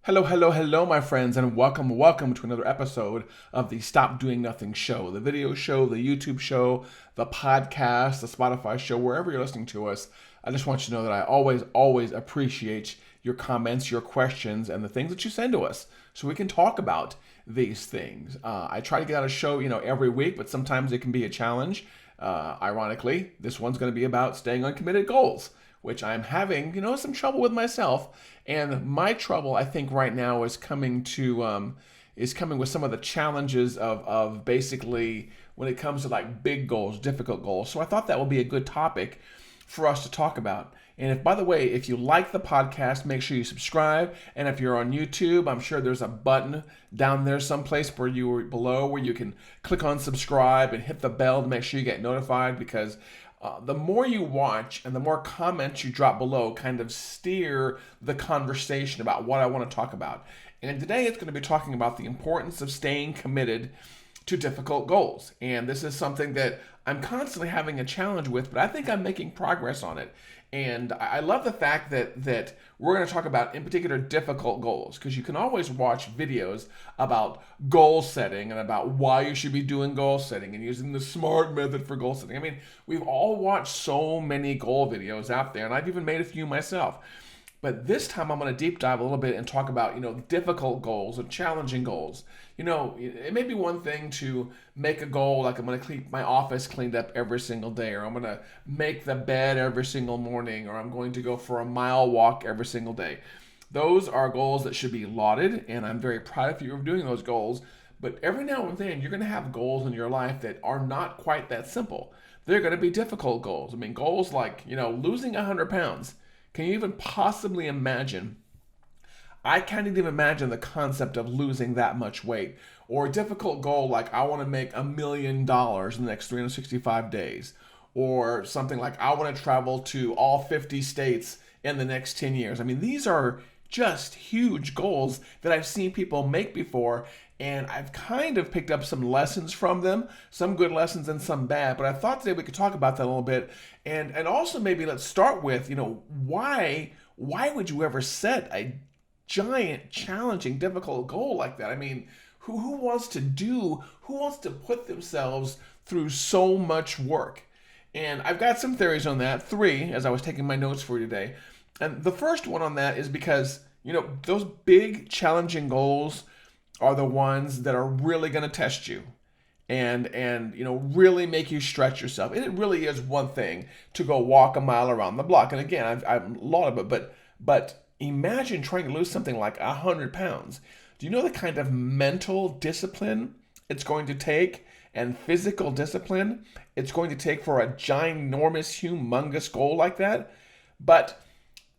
Hello, hello, hello, my friends, and welcome to another episode of the Stop Doing Nothing show, the video show, the YouTube show, the podcast, the Spotify show, wherever you're listening to us. I just want you to know that I always appreciate your comments, your questions, and the things that you send to us so we can talk about these things. I try to get out a show, every week, but sometimes it can be a challenge. Ironically, this one's going to be about staying on committed goals, which I'm having, some trouble with myself. And my trouble, I think, right now is coming with some of the challenges of basically when it comes to like big goals, difficult goals. So I thought that would be a good topic for us to talk about. And by the way, if you like the podcast, make sure you subscribe. And if you're on YouTube, I'm sure there's a button down there someplace where you can click on subscribe and hit the bell to make sure you get notified, because the more you watch and the more comments you drop below kind of steer the conversation about what I want to talk about. And today it's going to be talking about the importance of staying committed to difficult goals. And this is something that I'm constantly having a challenge with, but I think I'm making progress on it. And I love the fact that we're going to talk about, in particular, difficult goals, because you can always watch videos about goal setting and about why you should be doing goal setting and using the SMART method for goal setting. I mean, we've all watched so many goal videos out there, and I've even made a few myself. But this time I'm going to deep dive a little bit and talk about, difficult goals and challenging goals. It may be one thing to make a goal like I'm going to keep my office cleaned up every single day, or I'm going to make the bed every single morning, or I'm going to go for a mile walk every single day. Those are goals that should be lauded, and I'm very proud of you for doing those goals. But every now and then you're going to have goals in your life that are not quite that simple. They're going to be difficult goals. I mean, goals like, losing 100 pounds. Can you even possibly imagine? I can't even imagine the concept of losing that much weight. Or a difficult goal like I want to make $1 million in the next 365 days. Or something like I want to travel to all 50 states in the next 10 years. I mean, these are just huge goals that I've seen people make before, and I've kind of picked up some lessons from them, some good lessons and some bad. But I thought today we could talk about that a little bit, and also maybe let's start with, why would you ever set a giant, challenging, difficult goal like that? I mean, who wants to put themselves through so much work? And I've got some theories on that, 3, as I was taking my notes for you today. And the first one on that is because, those big, challenging goals are the ones that are really going to test you and really make you stretch yourself. And it really is one thing to go walk a mile around the block. And again, I've a lot of it, but imagine trying to lose something like 100 pounds. Do you know the kind of mental discipline it's going to take and physical discipline it's going to take for a ginormous, humongous goal like that? But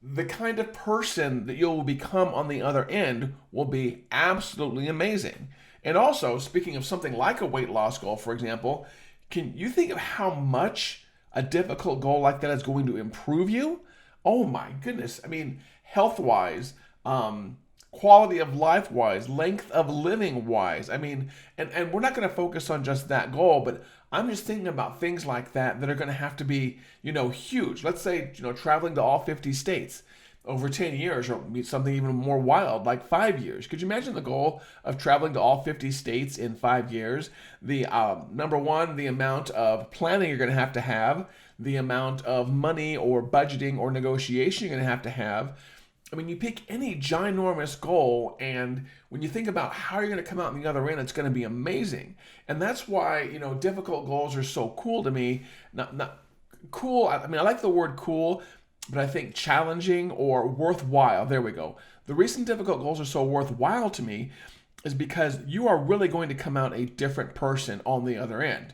the kind of person that you'll become on the other end will be absolutely amazing. And also, speaking of something like a weight loss goal, for example, can you think of how much a difficult goal like that is going to improve you? Oh my goodness. I mean, health-wise, quality of life-wise, length of living-wise. I mean, and we're not going to focus on just that goal, but I'm just thinking about things like that are going to have to be, huge. Let's say, traveling to all 50 states over 10 years, or something even more wild, like 5 years. Could you imagine the goal of traveling to all 50 states in 5 years? The number one, the amount of planning you're going to have, the amount of money or budgeting or negotiation you're going to have. I mean, you pick any ginormous goal, and when you think about how you're going to come out on the other end, it's going to be amazing. And that's why, difficult goals are so cool to me. Not cool. I mean, I like the word cool, but I think challenging or worthwhile. There we go. The reason difficult goals are so worthwhile to me is because you are really going to come out a different person on the other end.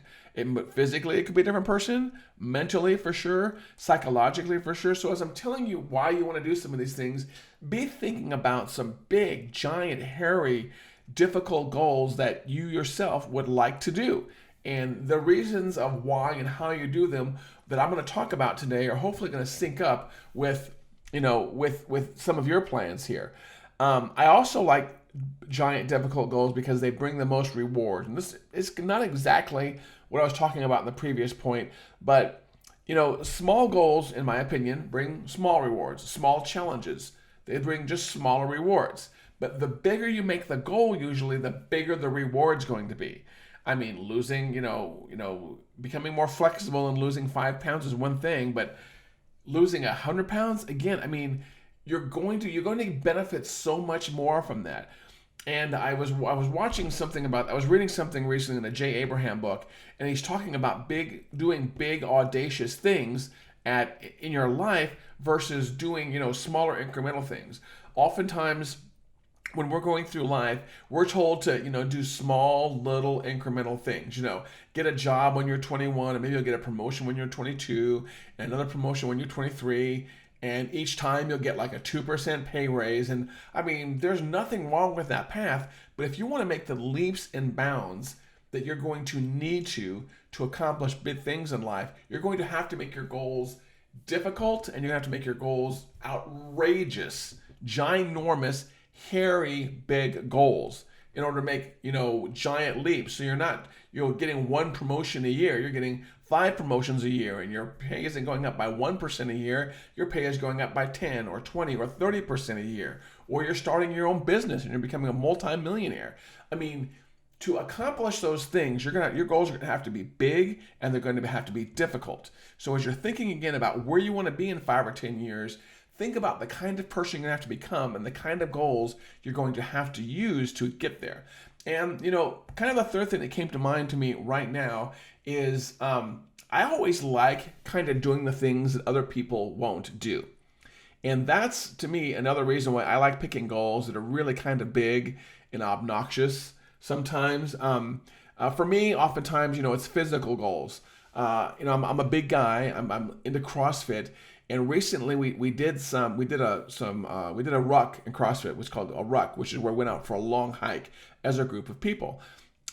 Physically, it could be a different person. Mentally, for sure. Psychologically, for sure. So as I'm telling you why you want to do some of these things, be thinking about some big, giant, hairy, difficult goals that you yourself would like to do. And the reasons of why and how you do them that I'm going to talk about today are hopefully going to sync up with some of your plans here. I also like giant, difficult goals because they bring the most reward. And this is not exactly what I was talking about in the previous point, but small goals, in my opinion, bring small rewards, small challenges. They bring just smaller rewards. But the bigger you make the goal, usually the bigger the reward's going to be. I mean, losing, becoming more flexible and losing 5 pounds is one thing, but losing 100 pounds, again, I mean, you're going to benefit so much more from that. And I was reading something recently in a Jay Abraham book, and he's talking about doing big audacious things in your life versus doing smaller incremental things. Oftentimes, when we're going through life, we're told to, do small, little incremental things. Get a job when you're 21, and maybe you'll get a promotion when you're 22, and another promotion when you're 23. And each time you'll get like a 2% pay raise. And I mean, there's nothing wrong with that path. But if you want to make the leaps and bounds that you're going to need to accomplish big things in life, you're going to have to make your goals difficult, and you're going to have to make your goals outrageous, ginormous, hairy, big goals in order to make, giant leaps. So you're not, getting one promotion a year. You're getting 5 promotions a year, and your pay isn't going up by 1% a year. Your pay is going up by 10 or 20 or 30% a year. Or you're starting your own business and you're becoming a multimillionaire. I mean, to accomplish those things, your goals are going to have to be big, and they're going to have to be difficult. So as you're thinking again about where you want to be in 5 or 10 years, think about the kind of person you're going to have to become and the kind of goals you're going to have to use to get there. And, kind of the third thing that came to mind to me right now is I always like kind of doing the things that other people won't do. And that's, to me, another reason why I like picking goals that are really kind of big and obnoxious sometimes. For me, oftentimes, it's physical goals. I'm a big guy. I'm into CrossFit. And recently we did a ruck in CrossFit. It was called a ruck, which is where we went out for a long hike as a group of people.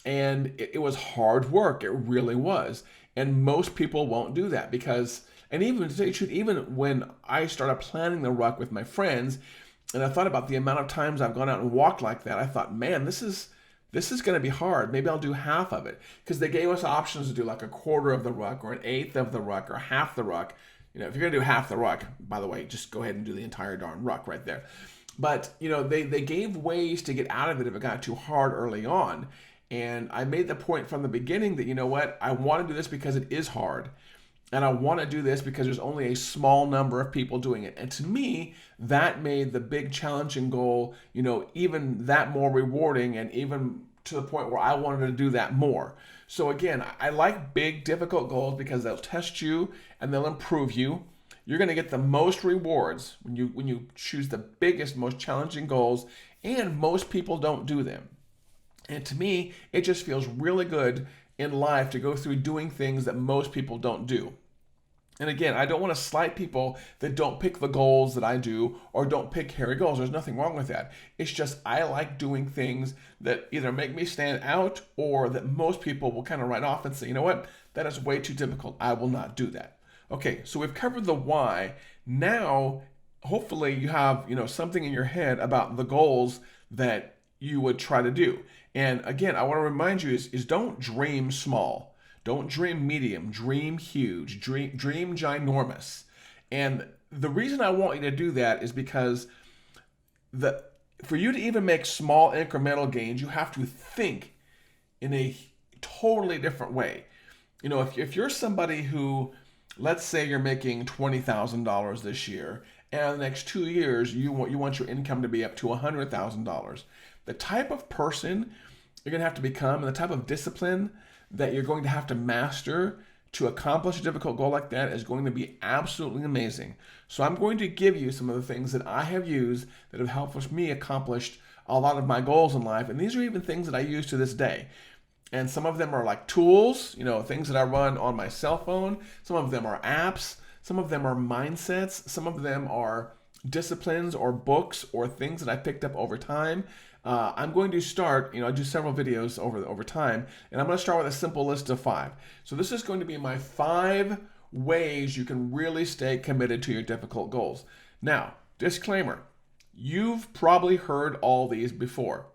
And it was hard work. It really was. And most people won't do that and even to tell you the truth, even when I started planning the ruck with my friends, and I thought about the amount of times I've gone out and walked like that, I thought, man, this is going to be hard. Maybe I'll do half of it, because they gave us options to do like a quarter of the ruck or an eighth of the ruck or half the ruck. If you're going to do half the ruck, by the way, just go ahead and do the entire darn ruck right there. But, they gave ways to get out of it if it got too hard early on. And I made the point from the beginning that, I want to do this because it is hard. And I want to do this because there's only a small number of people doing it. And to me, that made the big challenging goal, even that more rewarding, and even to the point where I wanted to do that more. So again, I like big, difficult goals because they'll test you and they'll improve you. You're going to get the most rewards when you choose the biggest, most challenging goals, and most people don't do them. And to me, it just feels really good in life to go through doing things that most people don't do. And again, I don't want to slight people that don't pick the goals that I do or don't pick hairy goals. There's nothing wrong with that. It's just I like doing things that either make me stand out or that most people will kind of write off and say, you know what, that is way too difficult. I will not do that. Okay, so we've covered the why. Now, hopefully you have, something in your head about the goals that you would try to do. And again, I want to remind you is don't dream small. Don't dream medium, dream huge, dream ginormous. And the reason I want you to do that is because for you to even make small incremental gains, you have to think in a totally different way. If you're somebody who, let's say you're making $20,000 this year, and in the next 2 years, you want your income to be up to $100,000. The type of person you're going to have to become and the type of discipline that you're going to have to master to accomplish a difficult goal like that is going to be absolutely amazing. So I'm going to give you some of the things that I have used that have helped me accomplish a lot of my goals in life. And these are even things that I use to this day. And some of them are like tools, things that I run on my cell phone. Some of them are apps. Some of them are mindsets. Some of them are disciplines or books or things that I picked up over time. I'm going to start, I do several videos over time, and I'm going to start with a simple list of 5. So this is going to be my 5 ways you can really stay committed to your difficult goals. Now, disclaimer, you've probably heard all these before.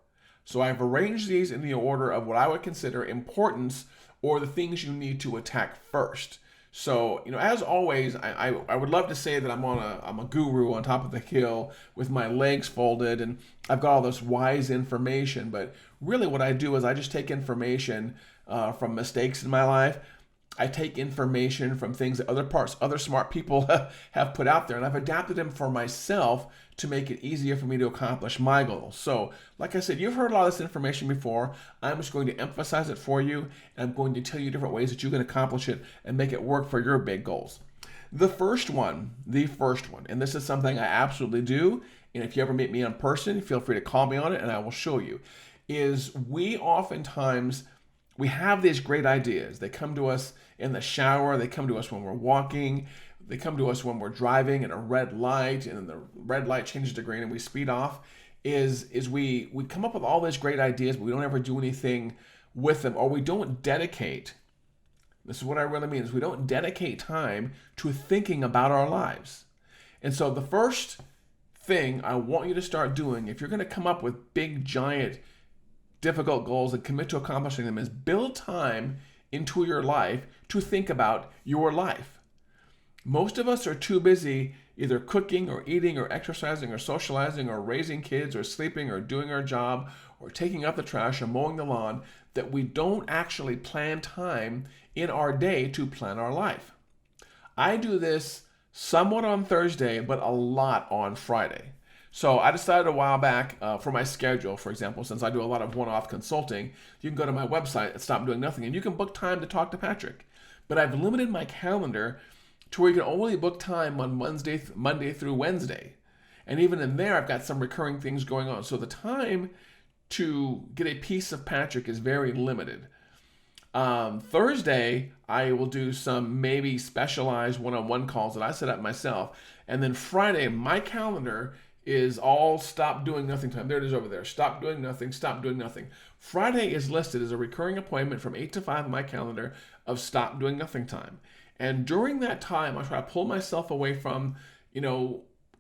So I've arranged these in the order of what I would consider importance or the things you need to attack first. So, as always, I would love to say that I'm a guru on top of the hill with my legs folded and I've got all this wise information. But really, what I do is I just take information from mistakes in my life. I take information from things that other smart people have put out there, and I've adapted them for myself to make it easier for me to accomplish my goals. So, like I said, you've heard a lot of this information before. I'm just going to emphasize it for you, and I'm going to tell you different ways that you can accomplish it and make it work for your big goals. The first one, and this is something I absolutely do, and if you ever meet me in person, feel free to call me on it, and I will show you, is we have these great ideas. They come to us in the shower. They come to us when we're walking. They come to us when we're driving at a red light, and then the red light changes to green and we speed off. We come up with all these great ideas, but we don't ever do anything with them, or we don't dedicate. This is what I really mean, is we don't dedicate time to thinking about our lives. And so the first thing I want you to start doing, if you're going to come up with big, giant, difficult goals and commit to accomplishing them, is build time into your life to think about your life. Most of us are too busy either cooking or eating or exercising or socializing or raising kids or sleeping or doing our job or taking out the trash or mowing the lawn that we don't actually plan time in our day to plan our life. I do this somewhat on Thursday, but a lot on Friday. So I decided a while back for my schedule, for example, since I do a lot of one-off consulting, you can go to my website at Stop Doing Nothing and you can book time to talk to Patrick. But I've limited my calendar to where you can only book time on Monday through Wednesday. And even in there, I've got some recurring things going on. So the time to get a piece of Patrick is very limited. Thursday, I will do some maybe specialized one-on-one calls that I set up myself. And then Friday, my calendar is all Stop Doing Nothing time. There it is over there. Stop Doing Nothing, Stop Doing Nothing. Friday is listed as a recurring appointment from 8 to 5 on my calendar of Stop Doing Nothing time. And during that time, I try to pull myself away from,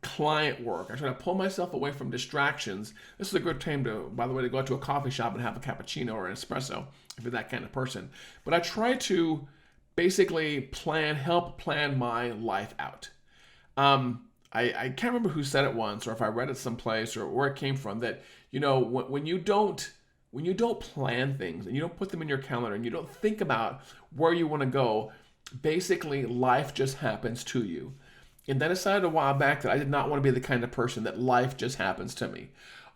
client work. I try to pull myself away from distractions. This is a good time to, by the way, to go out to a coffee shop and have a cappuccino or an espresso, if you're that kind of person. But I try to basically help plan my life out. I can't remember who said it once, or if I read it someplace, or where it came from, that when you don't plan things and you don't put them in your calendar and you don't think about where you want to go, basically life just happens to you. And I decided a while back that I did not want to be the kind of person that life just happens to me.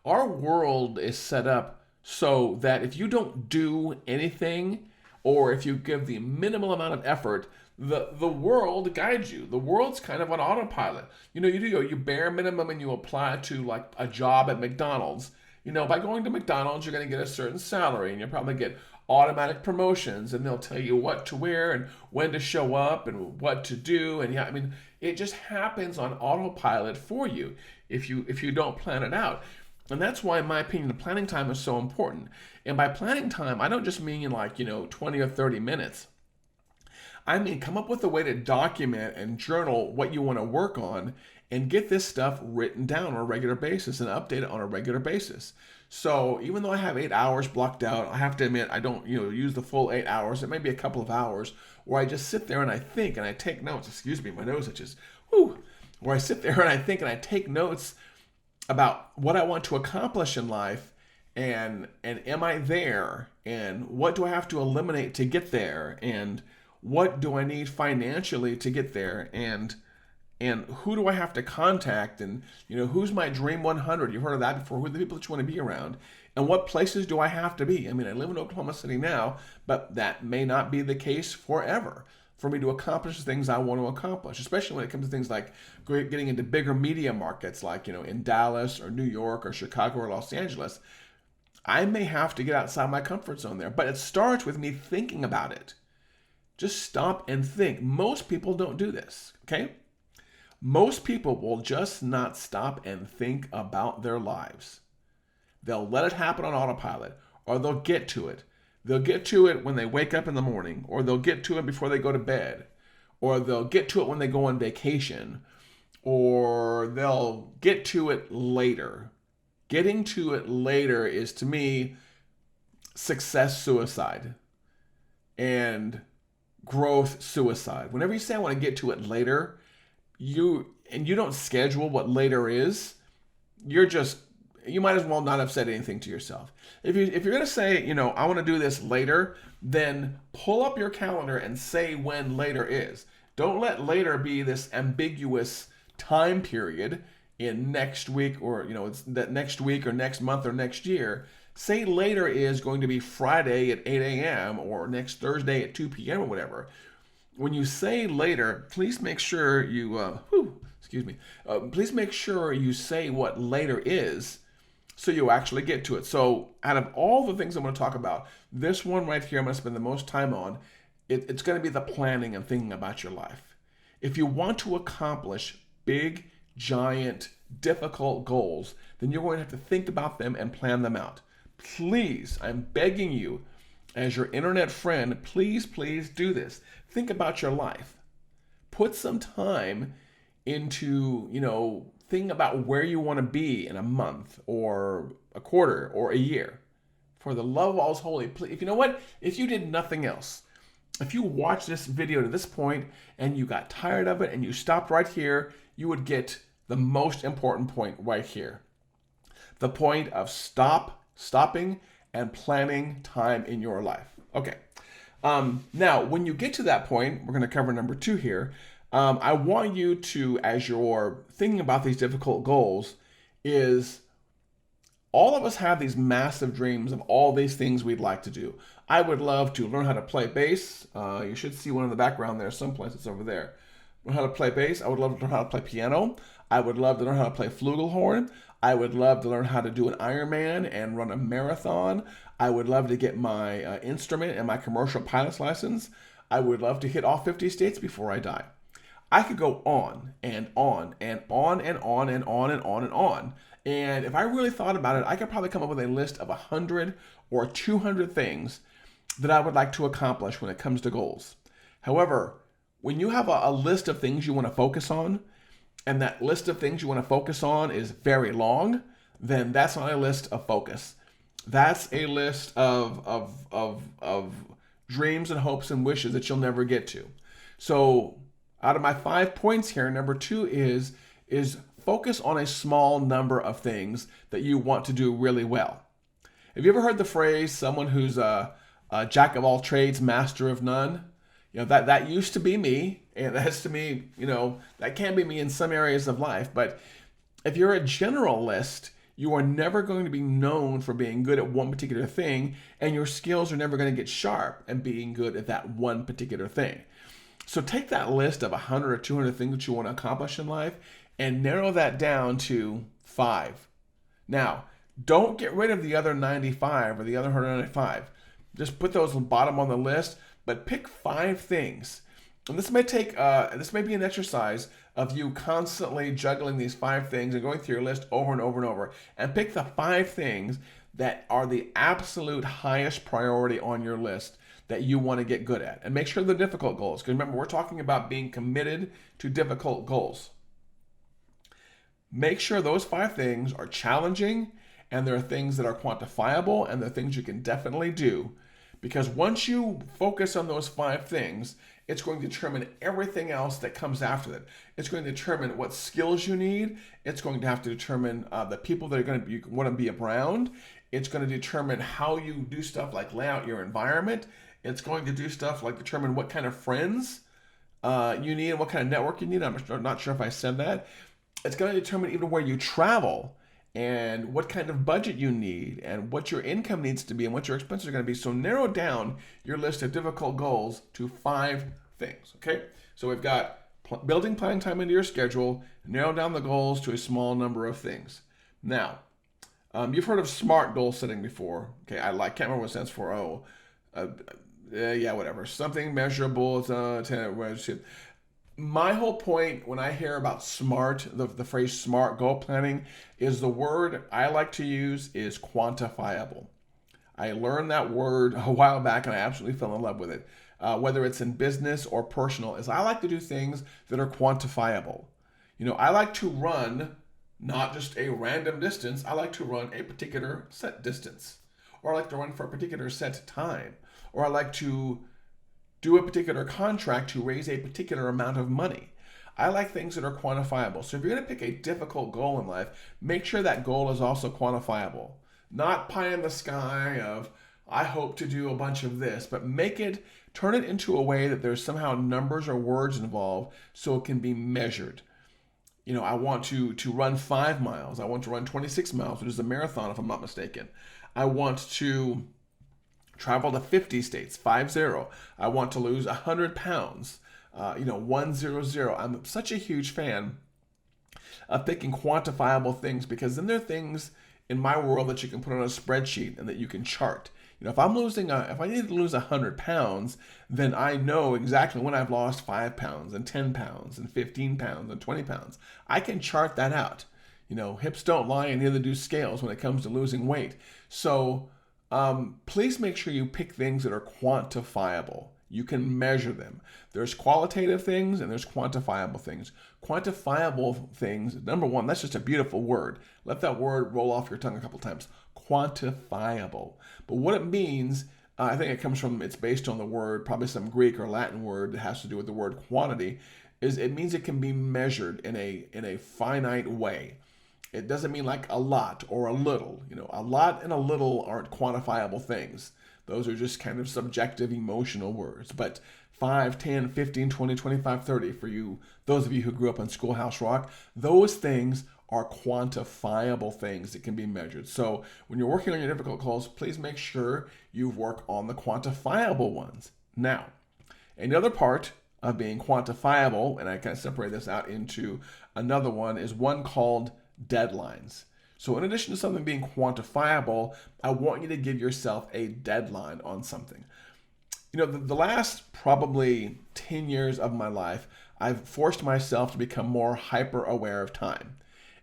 Our world is set up so that if you don't do anything, or if you give the minimal amount of effort, the world guides you. The world's kind of on autopilot. You do your bare minimum and you apply to like a job at McDonald's. By going to McDonald's, you're going to get a certain salary and you'll probably get automatic promotions, and they'll tell you what to wear and when to show up and what to do. And it just happens on autopilot for you if you don't plan it out. And that's why, in my opinion, the planning time is so important. And by planning time, I don't just mean 20 or 30 minutes. I mean, come up with a way to document and journal what you want to work on and get this stuff written down on a regular basis and update it on a regular basis. So even though I have 8 hours blocked out, I have to admit I don't use the full 8 hours. It may be a couple of hours where I just sit there and I think and I take notes. Excuse me, my nose itches. Where I sit there and I think and I take notes about what I want to accomplish in life, and am I there, and what do I have to eliminate to get there, and what do I need financially to get there, and who do I have to contact, and who's my dream 100? You've heard of that before. Who are the people that you want to be around, and what places do I have to be? I mean, I live in Oklahoma City now, but that may not be the case forever for me to accomplish the things I want to accomplish, especially when it comes to things like getting into bigger media markets like in Dallas or New York or Chicago or Los Angeles. I may have to get outside my comfort zone there, but it starts with me thinking about it. Just stop and think. Most people don't do this, okay? Most people will just not stop and think about their lives. They'll let it happen on autopilot, or they'll get to it. They'll get to it when they wake up in the morning, or they'll get to it before they go to bed, or they'll get to it when they go on vacation, or they'll get to it later. Getting to it later is, to me, success suicide. And growth suicide. Whenever you say I want to get to it later, you don't schedule what later is, you might as well not have said anything to yourself. If you're gonna say, I want to do this later, then pull up your calendar and say when later is. Don't let later be this ambiguous time period in next week, or it's that next week or next month or next year. Say later is going to be Friday at 8 a.m. or next Thursday at 2 p.m. or whatever. When you say later, please make sure you please make sure you say what later is, so you actually get to it. So out of all the things I'm going to talk about, this one right here I'm going to spend the most time on. It's going to be the planning and thinking about your life. If you want to accomplish big, giant, difficult goals, then you're going to have to think about them and plan them out. Please, I'm begging you, as your internet friend, please do this. Think about your life. Put some time into, thinking about where you want to be in a month or a quarter or a year. For the love of all's holy, please, if you did nothing else, if you watched this video to this point and you got tired of it and you stopped right here, you would get the most important point right here. The point of stopping and planning time in your life. Okay. Now, when you get to that point, we're going to cover number 2 here. I want you to, as you're thinking about these difficult goals, is all of us have these massive dreams of all these things we'd like to do. I would love to learn how to play bass. You should see one in the background there, someplace. It's over there. Learn how to play bass. I would love to learn how to play piano. I would love to learn how to play flugelhorn. I would love to learn how to do an Ironman and run a marathon. I would love to get my instrument and my commercial pilot's license. I would love to hit all 50 states before I die. I could go on and on and on and on and on and on and on. And if I really thought about it, I could probably come up with a list of 100 or 200 things that I would like to accomplish when it comes to goals. However, when you have a list of things you want to focus on, and that list of things you want to focus on is very long, then that's not a list of focus. That's a list of dreams and hopes and wishes that you'll never get to. So out of my 5 points here, number 2 is focus on a small number of things that you want to do really well. Have you ever heard the phrase, someone who's a jack of all trades, master of none? That used to be me, and that's to me, that can be me in some areas of life. But if you're a generalist, you are never going to be known for being good at one particular thing, and your skills are never going to get sharp and being good at that one particular thing. So take that list of 100 or 200 things that you want to accomplish in life and narrow that down to 5. Now, don't get rid of the other 95 or the other 195. Just put those bottom on the list, but pick 5 things. And this may be an exercise of you constantly juggling these 5 things and going through your list over and over and over. And pick the 5 things that are the absolute highest priority on your list that you want to get good at. And make sure they're difficult goals. Because remember, we're talking about being committed to difficult goals. Make sure those 5 things are challenging, and there are things that are quantifiable, and there are things you can definitely do. Because once you focus on those 5 things, it's going to determine everything else that comes after that. It's going to determine what skills you need. It's going to have to determine the people that you want to be around. It's going to determine how you do stuff like lay out your environment. It's going to do stuff like determine what kind of friends you need and what kind of network you need. I'm not sure if I said that. It's going to determine even where you travel and what kind of budget you need and what your income needs to be and what your expenses are going to be. So narrow down your list of difficult goals to 5 things, okay? So we've got building planning time into your schedule, narrow down the goals to a small number of things. Now, you've heard of SMART goal setting before. Okay, can't remember what it stands for. Whatever. Something measurable. My whole point when I hear about SMART, the phrase SMART goal planning, is the word I like to use is quantifiable. I learned that word a while back and I absolutely fell in love with it. Whether it's in business or personal, is I like to do things that are quantifiable. I like to run not just a random distance. I like to run a particular set distance, or I like to run for a particular set time, or I like to do a particular contract to raise a particular amount of money. I like things that are quantifiable. So if you're going to pick a difficult goal in life, make sure that goal is also quantifiable. Not pie in the sky of, I hope to do a bunch of this, but turn it into a way that there's somehow numbers or words involved so it can be measured. I want to run 5 miles. I want to run 26 miles, which is a marathon if I'm not mistaken. I want to travel to 50 states, 50. I want to lose 100 pounds, 100. I'm such a huge fan of picking quantifiable things, because then there are things in my world that you can put on a spreadsheet and that you can chart. If I need to lose 100 pounds, then I know exactly when I've lost 5 pounds and 10 pounds and 15 pounds and 20 pounds. I can chart that out. Hips don't lie and neither do scales when it comes to losing weight. So please make sure you pick things that are quantifiable. You can measure them. There's qualitative things and there's quantifiable things. Quantifiable things, number one, that's just a beautiful word. Let that word roll off your tongue a couple times. Quantifiable. But what it means, I think it's based on the word, probably some Greek or Latin word that has to do with the word quantity, is it means it can be measured in a finite way. It doesn't mean like a lot or a little. A lot and a little aren't quantifiable things. Those are just kind of subjective, emotional words. But 5, 10, 15, 20, 25, 30, for you, those of you who grew up on Schoolhouse Rock, those things are quantifiable things that can be measured. So when you're working on your difficult goals, please make sure you work on the quantifiable ones. Now, another part of being quantifiable, and I kind of separate this out into another one, is one called deadlines. So in addition to something being quantifiable, I want you to give yourself a deadline on something. The last probably 10 years of my life, I've forced myself to become more hyper aware of time.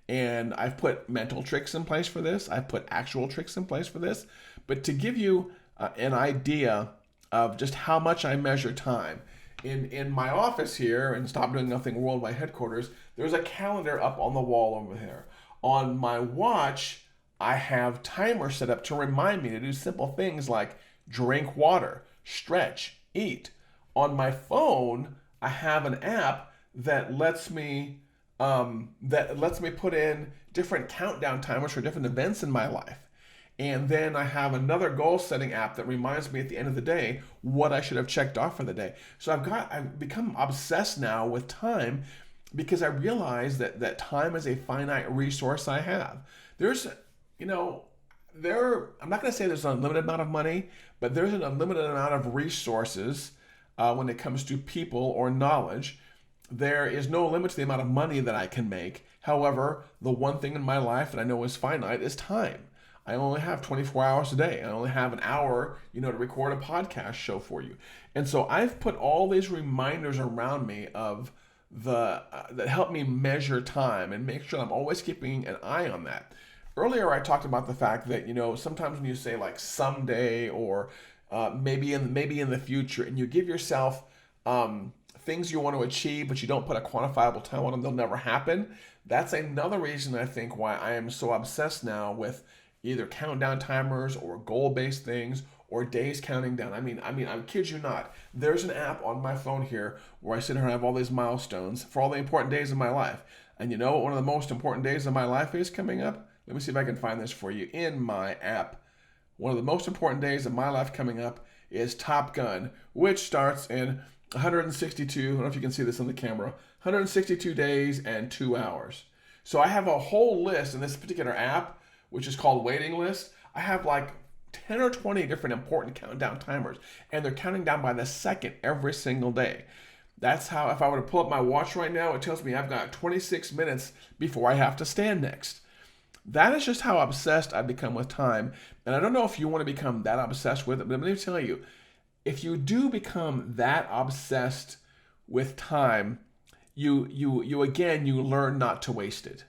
And I've put mental tricks in place for this. I've put actual tricks in place for this. But to give you an idea of just how much I measure time, in my office here in Stop Doing Nothing Worldwide headquarters, there's a calendar up on the wall over there. On my watch, I have timers set up to remind me to do simple things like drink water, stretch, eat. On my phone, I have an app that lets me put in different countdown timers for different events in my life. And then I have another goal setting app that reminds me at the end of the day what I should have checked off for the day. So I've become obsessed now with time, because I realize that time is a finite resource I have. I'm not going to say there's an unlimited amount of money, but there's an unlimited amount of resources when it comes to people or knowledge. There is no limit to the amount of money that I can make. However, the one thing in my life that I know is finite is time. I only have 24 hours a day. I only have an hour, to record a podcast show for you. And so I've put all these reminders around me of that help me measure time and make sure I'm always keeping an eye on that. Earlier, I talked about the fact that, sometimes when you say like someday or maybe in the future, and you give yourself things you want to achieve, but you don't put a quantifiable time on them, they'll never happen. That's another reason I think why I am so obsessed now with either countdown timers or goal-based things or days counting down. I mean, I kid you not. There's an app on my phone here where I sit here and have all these milestones for all the important days of my life. And you know what one of the most important days of my life is coming up? Let me see if I can find this for you in my app. One of the most important days of my life coming up is Top Gun, which starts in 162, I don't know if you can see this on the camera, 162 days and 2 hours. So I have a whole list in this particular app, which is called Waiting List. I have like 10 or 20 different important countdown timers, and they're counting down by the second every single day. That's how, if I were to pull up my watch right now, it tells me I've got 26 minutes before I have to stand next. That is just how obsessed I've become with time. And I don't know if you want to become that obsessed with it, but let me tell you, if you do become that obsessed with time, you learn not to waste it.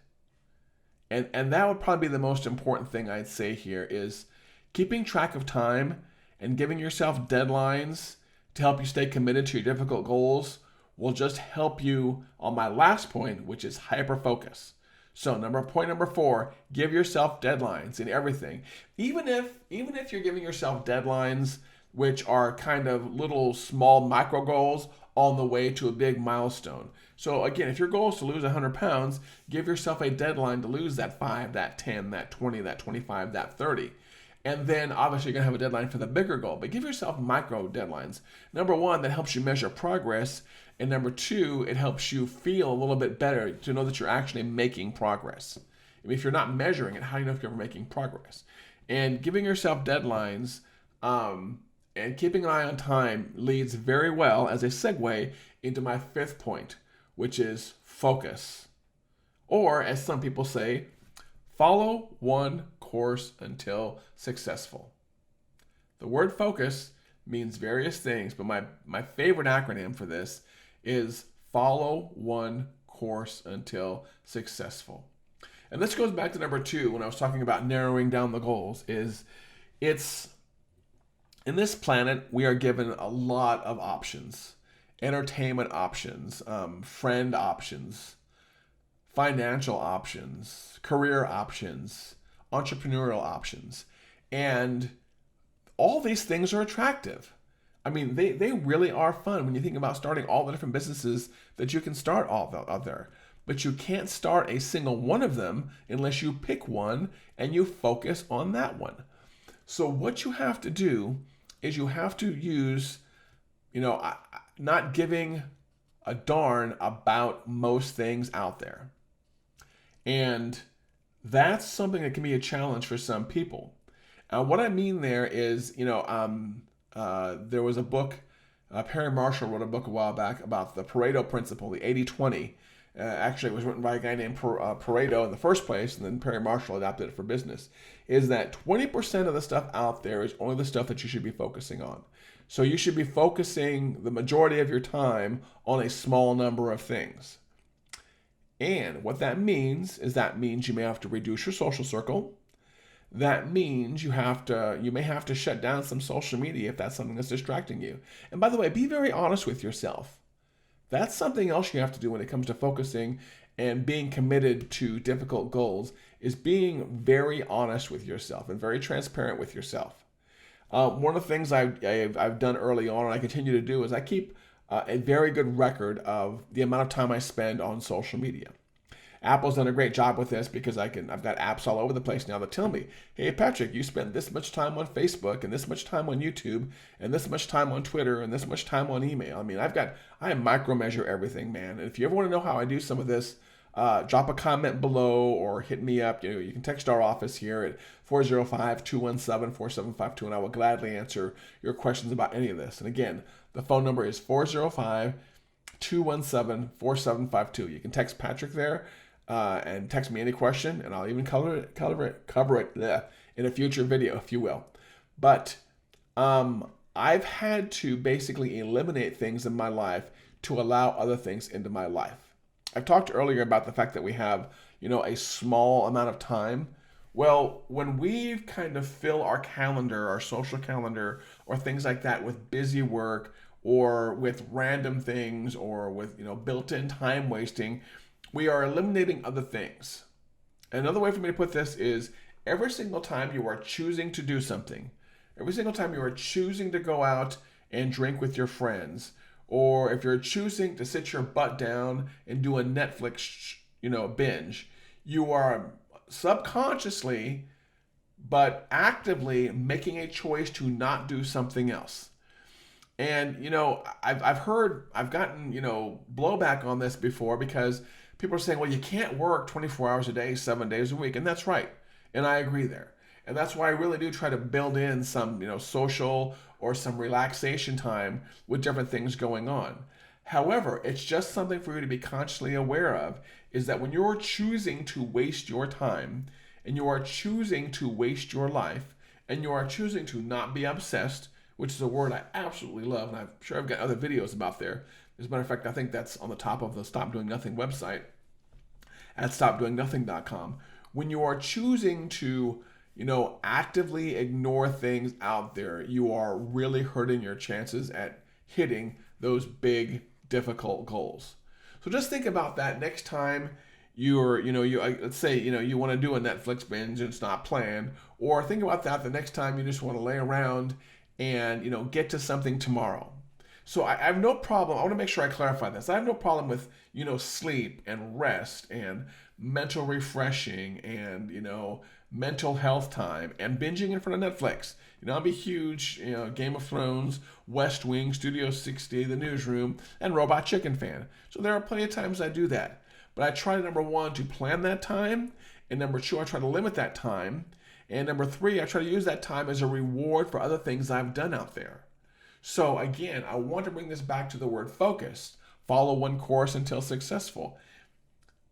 And that would probably be the most important thing I'd say here is keeping track of time and giving yourself deadlines to help you stay committed to your difficult goals will just help you on my last point, which is hyper-focus. So point number 4, give yourself deadlines in everything. Even if you're giving yourself deadlines which are kind of little small micro goals on the way to a big milestone. So again, if your goal is to lose 100 pounds, give yourself a deadline to lose that 5, that 10, that 20, that 25, that 30. And then obviously you're going to have a deadline for the bigger goal, but give yourself micro deadlines. Number one, that helps you measure progress. And number two, it helps you feel a little bit better to know that you're actually making progress. I mean, if you're not measuring it, how do you know if you're making progress? And giving yourself deadlines and keeping an eye on time leads very well as a segue into my fifth point, which is focus. Or, as some people say, follow one course until successful. The word focus means various things, but my favorite acronym for this is follow one course until successful. And this goes back to number 2 when I was talking about narrowing down the goals. It's in this planet we are given a lot of options, entertainment options, friend options, financial options, career options, entrepreneurial options, and all these things are attractive. I mean, they really are fun when you think about starting all the different businesses that you can start out there. But you can't start a single one of them unless you pick one and you focus on that one. So what you have to do is you have to use, not giving a darn about most things out there. And that's something that can be a challenge for some people. What I mean there is, there was a book, Perry Marshall wrote a book a while back about the Pareto principle, the 80-20. Actually, it was written by a guy named Pareto in the first place, and then Perry Marshall adapted it for business, is that 20% of the stuff out there is only the stuff that you should be focusing on. So you should be focusing the majority of your time on a small number of things. And what that means is you may have to reduce your social circle. That means you may have to shut down some social media if that's something that's distracting you. And by the way, be very honest with yourself. That's something else you have to do when it comes to focusing and being committed to difficult goals, is being very honest with yourself and very transparent with yourself. One of the things I've done early on and I continue to do is I keep a very good record of the amount of time I spend on social media. Apple's done a great job with this because I've got apps all over the place now that tell me, hey, Patrick, you spend this much time on Facebook and this much time on YouTube and this much time on Twitter and this much time on email. I mean, I micro-measure everything, man. And if you ever want to know how I do some of this, drop a comment below or hit me up. You can text our office here at 405-217-4752, and I will gladly answer your questions about any of this. And again, the phone number is 405-217-4752. You can text Patrick there. And text me any question, and I'll even cover it in a future video, if you will. But I've had to basically eliminate things in my life to allow other things into my life. I've talked earlier about the fact that we have, a small amount of time. Well, when we kind of fill our calendar, our social calendar, or things like that with busy work or with random things or with, built-in time wasting, we are eliminating other things. Another way for me to put this is every single time you are choosing to do something, every single time you are choosing to go out and drink with your friends, or if you're choosing to sit your butt down and do a Netflix, binge, you are subconsciously but actively making a choice to not do something else. And, I've gotten, blowback on this before because people are saying, well, you can't work 24 hours a day, 7 days a week. And that's right. And I agree there. And that's why I really do try to build in some, social or some relaxation time with different things going on. However, it's just something for you to be consciously aware of, is that when you're choosing to waste your time and you are choosing to waste your life and you are choosing to not be obsessed, which is a word I absolutely love, and I'm sure I've got other videos about there. As a matter of fact, I think that's on the top of the Stop Doing Nothing website at stopdoingnothing.com. When you are choosing to, actively ignore things out there, you are really hurting your chances at hitting those big, difficult goals. So just think about that next time let's say, you want to do a Netflix binge and it's not planned, or think about that the next time you just want to lay around and, get to something tomorrow. So I have no problem. I want to make sure I clarify this. I have no problem with, sleep and rest and mental refreshing and, mental health time and binging in front of Netflix. I'm a huge, Game of Thrones, West Wing, Studio 60, The Newsroom, and Robot Chicken fan. So there are plenty of times I do that. But I try, number one, to plan that time. And number two, I try to limit that time. And number three, I try to use that time as a reward for other things I've done out there. So again, I want to bring this back to the word focus. Follow one course until successful.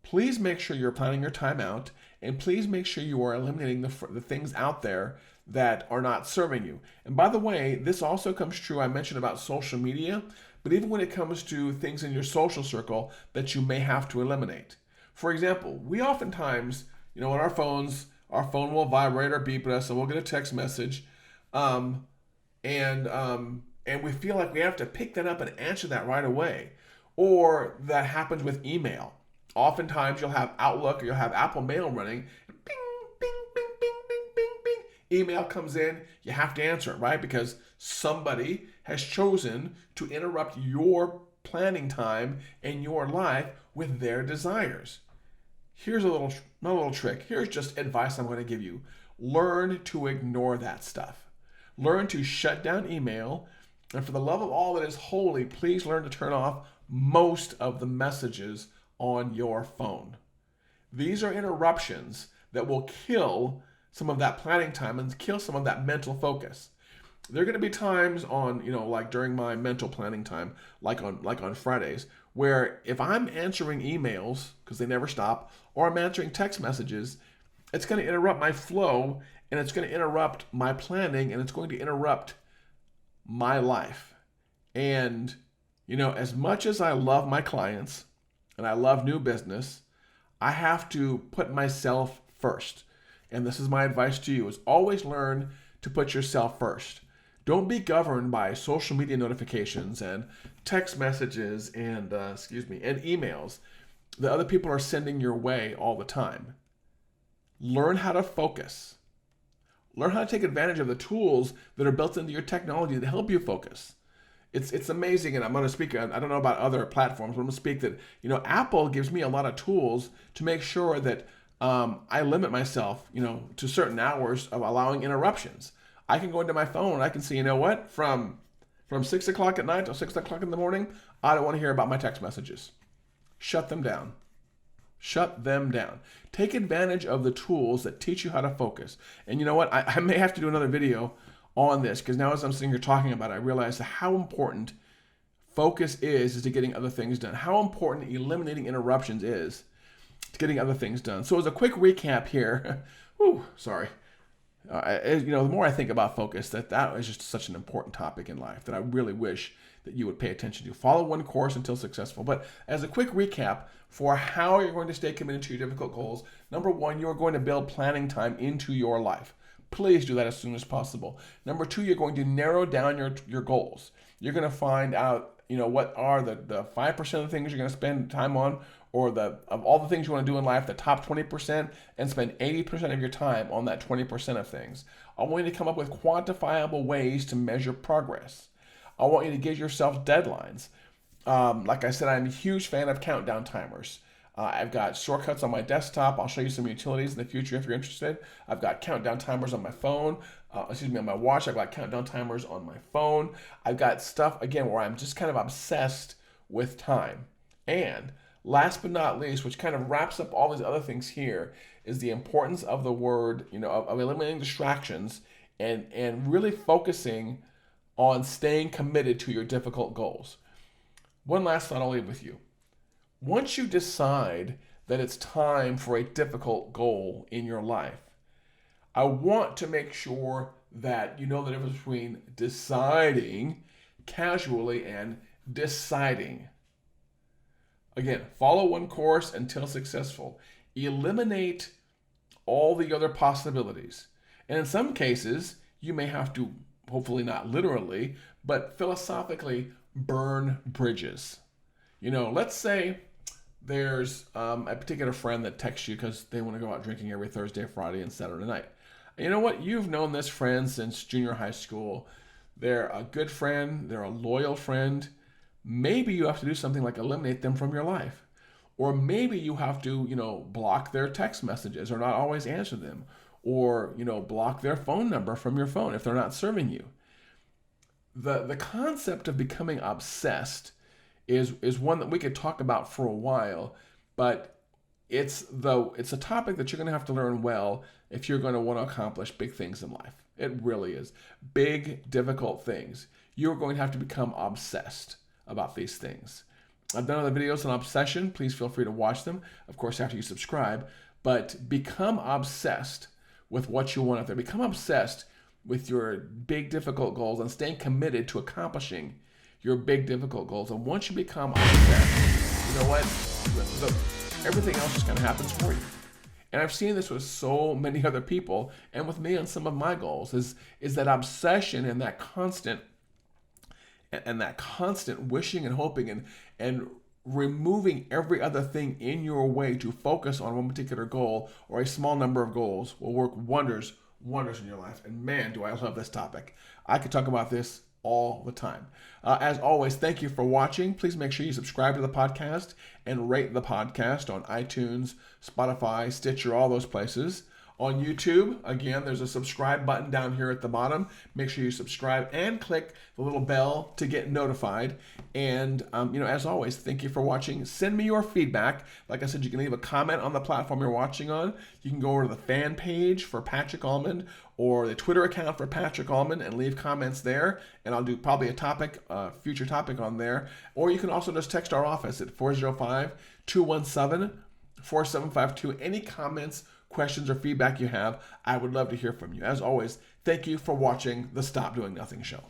Please make sure you're planning your time out, and please make sure you are eliminating the things out there that are not serving you. And by the way, this also comes true, I mentioned about social media, but even when it comes to things in your social circle that you may have to eliminate. For example, we oftentimes, on our phone will vibrate or beep at us, and we'll get a text message, and we feel like we have to pick that up and answer that right away. Or that happens with email. Oftentimes you'll have Outlook or you'll have Apple Mail running. Bing, bing, bing, bing, bing, bing, bing. Email comes in, you have to answer it, right? Because somebody has chosen to interrupt your planning time and your life with their desires. Here's a little trick. Here's just advice I'm going to give you. Learn to ignore that stuff. Learn to shut down email. And for the love of all that is holy, please learn to turn off most of the messages on your phone. These are interruptions that will kill some of that planning time and kill some of that mental focus. There are going to be times on, like during my mental planning time, like on Fridays, where if I'm answering emails, because they never stop, or I'm answering text messages, it's going to interrupt my flow, and it's going to interrupt my planning, and it's going to interrupt my life. And, as much as I love my clients and I love new business, I have to put myself first. And this is my advice to you, is always learn to put yourself first. Don't be governed by social media notifications and text messages and emails that other people are sending your way all the time. Learn how to focus. Learn how to take advantage of the tools that are built into your technology to help you focus. It's amazing, and I'm going to speak, I don't know about other platforms, but I'm going to speak that, Apple gives me a lot of tools to make sure that I limit myself, to certain hours of allowing interruptions. I can go into my phone and I can see, from 6 o'clock at night till 6 o'clock in the morning, I don't want to hear about my text messages. Shut them down. Shut them down. Take advantage of the tools that teach you how to focus. And you know what? I may have to do another video on this, because now as I'm sitting here talking about it, I realize how important focus is to getting other things done. How important eliminating interruptions is to getting other things done. So as a quick recap here, the more I think about focus, that is just such an important topic in life that I really wish that you would pay attention to. Follow one course until successful. But as a quick recap for how you're going to stay committed to your difficult goals, number one, you're going to build planning time into your life. Please do that as soon as possible. Number two, you're going to narrow down your goals. You're going to find out, what are the 5% of the things you're going to spend time on, or of all the things you want to do in life, the top 20%, and spend 80% of your time on that 20% of things. I want you to come up with quantifiable ways to measure progress. I want you to give yourself deadlines. Like I said, I'm a huge fan of countdown timers. I've got shortcuts on my desktop. I'll show you some utilities in the future if you're interested. I've got countdown timers on my phone. On my watch. I've got countdown timers on my phone. I've got stuff, again, where I'm just kind of obsessed with time. And last but not least, which kind of wraps up all these other things here, is the importance of the word, of eliminating distractions and really focusing on staying committed to your difficult goals. One last thought I'll leave with you. Once you decide that it's time for a difficult goal in your life, I want to make sure that you know the difference between deciding casually and deciding. Again, follow one course until successful. Eliminate all the other possibilities. And in some cases, you may have to, hopefully not literally, but philosophically, burn bridges. Let's say there's a particular friend that texts you because they want to go out drinking every Thursday, Friday, and Saturday night. And you know what? You've known this friend since junior high school. They're a good friend. They're a loyal friend. Maybe you have to do something like eliminate them from your life. Or maybe you have to, block their text messages or not always answer them. Or, block their phone number from your phone if they're not serving you. The concept of becoming obsessed is one that we could talk about for a while, but it's a topic that you're going to have to learn well if you're going to want to accomplish big things in life. It really is. Big, difficult things. You're going to have to become obsessed about these things. I've done other videos on obsession. Please feel free to watch them, of course, after you subscribe. But become obsessed with what you want out there. Become obsessed with your big, difficult goals and staying committed to accomplishing your big, difficult goals. And once you become obsessed, you know what? Everything else just kind of happens for you. And I've seen this with so many other people and with me on some of my goals is that obsession and that constant wishing and hoping and removing every other thing in your way to focus on one particular goal or a small number of goals will work wonders in your life. And man, do I love this topic. I could talk about this all the time. As always, thank you for watching. Please make sure you subscribe to the podcast and rate the podcast on iTunes, Spotify, Stitcher, all those places. On YouTube, again, there's a subscribe button down here at the bottom. Make sure you subscribe and click the little bell to get notified. And, as always, thank you for watching. Send me your feedback. Like I said, you can leave a comment on the platform you're watching on. You can go over to the fan page for Patrick Allmond or the Twitter account for Patrick Allmond and leave comments there. And I'll do probably a future topic on there. Or you can also just text our office at 405-217-4752. Any comments, questions, or feedback you have, I would love to hear from you. As always, thank you for watching the Stop Doing Nothing Show.